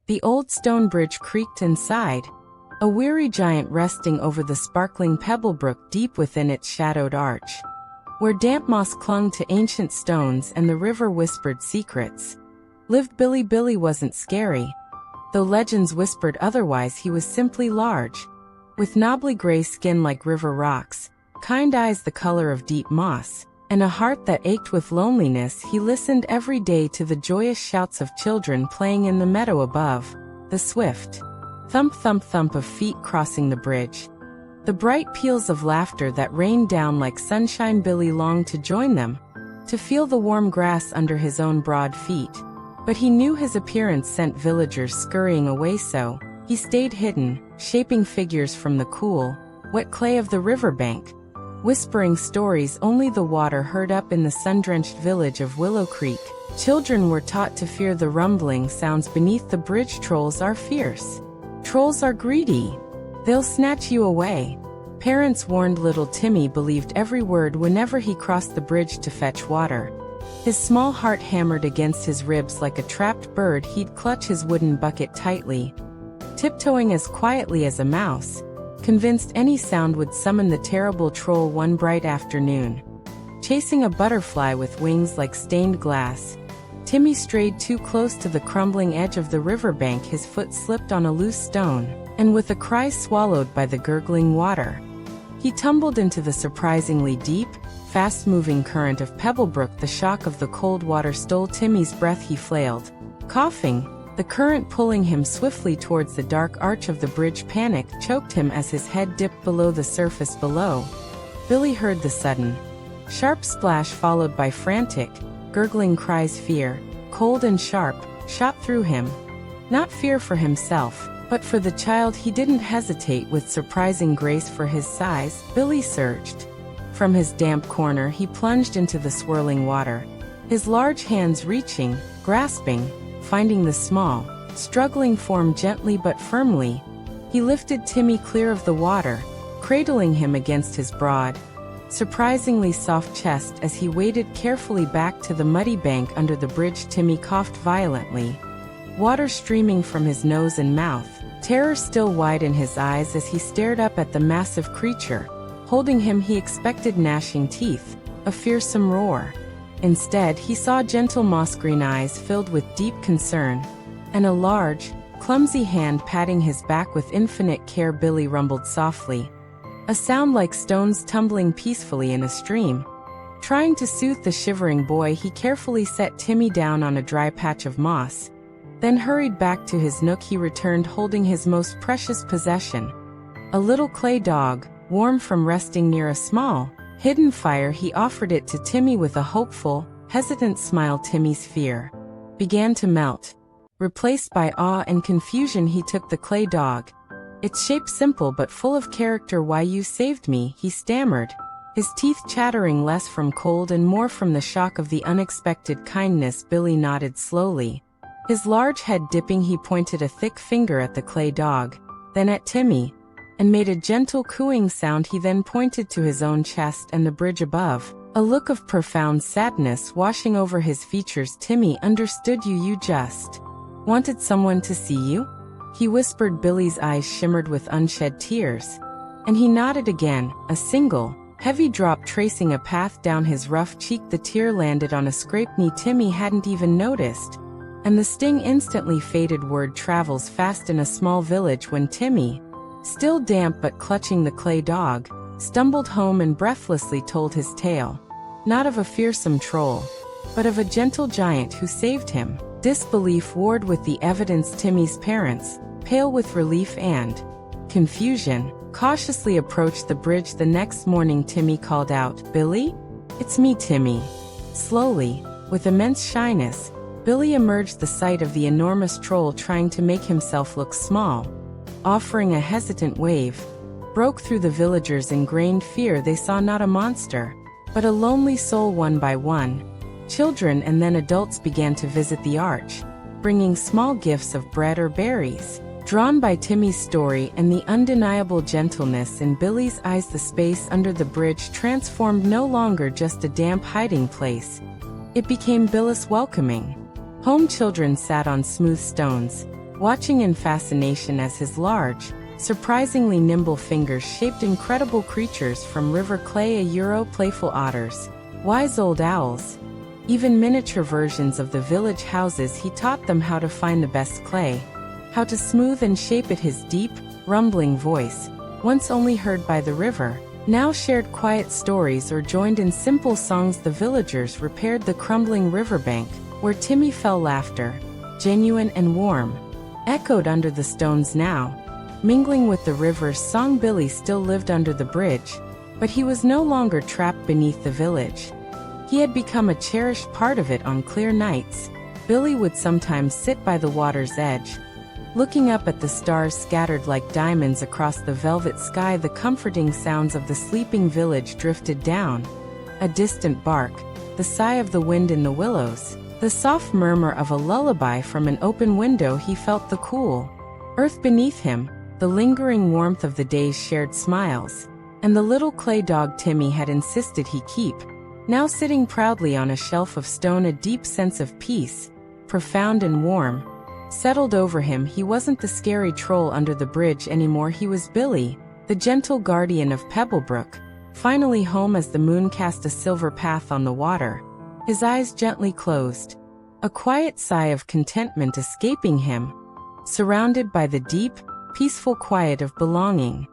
The old stone bridge creaked and sighed, a weary giant resting over the sparkling pebble brook deep within its shadowed arch, where damp moss clung to ancient stones and the river whispered secrets. Lived Billy. Billy wasn't scary, though legends whispered otherwise. He was simply large, with knobbly gray skin like river rocks, kind eyes the color of deep moss, and a heart that ached with loneliness. He listened every day to the joyous shouts of children playing in the meadow above, the swift thump thump thump of feet crossing the bridge, the bright peals of laughter that rained down like sunshine. Billy longed to join them, to feel the warm grass under his own broad feet. But he knew his appearance sent villagers scurrying away, so he stayed hidden, shaping figures from the cool, wet clay of the riverbank, whispering stories only the water heard. Up in the sun-drenched village of Willow Creek, children were taught to fear the rumbling sounds beneath the bridge. Trolls are fierce. Trolls are greedy. They'll snatch you away. Parents warned. Little Timmy believed every word whenever he crossed the bridge to fetch water. His small heart hammered against his ribs like a trapped bird. He'd clutch his wooden bucket tightly, tiptoeing as quietly as a mouse, convinced any sound would summon the terrible troll. One bright afternoon, chasing a butterfly with wings like stained glass, Timmy strayed too close to the crumbling edge of the riverbank. His foot slipped on a loose stone, and with a cry swallowed by the gurgling water, he tumbled into the surprisingly deep, fast-moving current of Pebblebrook. The shock of the cold water stole Timmy's breath. He flailed, coughing, the current pulling him swiftly towards the dark arch of the bridge. Panic choked him as his head dipped below the surface. Below, Billy heard the sudden, sharp splash followed by frantic, gurgling cries. Fear, cold and sharp, shot through him. Not fear for himself, but for the child. He didn't hesitate. With surprising grace for his size, Billy surged from his damp corner. He plunged into the swirling water, his large hands reaching, grasping, finding the small, struggling form. Gently but firmly, he lifted Timmy clear of the water, cradling him against his broad, surprisingly soft chest. As he waded carefully back to the muddy bank under the bridge, Timmy coughed violently, water streaming from his nose and mouth, terror still wide in his eyes as he stared up at the massive creature holding him. He expected gnashing teeth, a fearsome roar. Instead, he saw gentle moss-green eyes filled with deep concern, and a large, clumsy hand patting his back with infinite care. Billy rumbled softly, a sound like stones tumbling peacefully in a stream. Trying to soothe the shivering boy, he carefully set Timmy down on a dry patch of moss, then hurried back to his nook. He returned holding his most precious possession, a little clay dog, warm from resting near a small, hidden fire. He offered it to Timmy with a hopeful, hesitant smile. Timmy's fear began to melt, replaced by awe and confusion. He took the clay dog, its shape simple but full of character. Why, you saved me, he stammered, his teeth chattering, less from cold and more from the shock of the unexpected kindness. Billy nodded slowly, his large head dipping. He pointed a thick finger at the clay dog, then at Timmy, and made a gentle cooing sound. He then pointed to his own chest and the bridge above, a look of profound sadness washing over his features. Timmy understood. You just wanted someone to see you? He whispered. Billy's eyes shimmered with unshed tears, and he nodded again, a single, heavy drop tracing a path down his rough cheek. The tear landed on a scraped knee Timmy hadn't even noticed, and the sting instantly faded. Word travels fast in a small village. When Timmy, still damp but clutching the clay dog, stumbled home and breathlessly told his tale, not of a fearsome troll, but of a gentle giant who saved him. Disbelief warred with the evidence. Timmy's parents, pale with relief and confusion, cautiously approached the bridge. The next morning Timmy called out, "Billy? It's me, Timmy." Slowly, with immense shyness, Billy emerged. The sight of the enormous troll trying to make himself look small, offering a hesitant wave, broke through the villagers' ingrained fear. They saw not a monster, but a lonely soul. One by one, children and then adults began to visit the arch, bringing small gifts of bread or berries. Drawn by Timmy's story and the undeniable gentleness in Billy's eyes, the space under the bridge transformed. No longer just a damp hiding place, it became Billy's welcoming home. Children sat on smooth stones, watching in fascination as his large, surprisingly nimble fingers shaped incredible creatures from river clay playful otters, wise old owls, even miniature versions of the village houses. He taught them how to find the best clay, how to smooth and shape it. His deep, rumbling voice, once only heard by the river, now shared quiet stories or joined in simple songs. The villagers repaired the crumbling riverbank, where Timmy fell. Laughter, genuine and warm, echoed under the stones now, mingling with the river's song. Billy still lived under the bridge, but he was no longer trapped beneath the village. He had become a cherished part of it. On clear nights, Billy would sometimes sit by the water's edge, looking up at the stars scattered like diamonds across the velvet sky. The comforting sounds of the sleeping village drifted down, a distant bark, the sigh of the wind in the willows, the soft murmur of a lullaby from an open window. He felt the cool earth beneath him, the lingering warmth of the day's shared smiles, and the little clay dog Timmy had insisted he keep, now sitting proudly on a shelf of stone. A deep sense of peace, profound and warm, settled over him. He wasn't the scary troll under the bridge anymore. He was Billy, the gentle guardian of Pebblebrook, finally home as the moon cast a silver path on the water. His eyes gently closed, a quiet sigh of contentment escaping him, surrounded by the deep, peaceful quiet of belonging.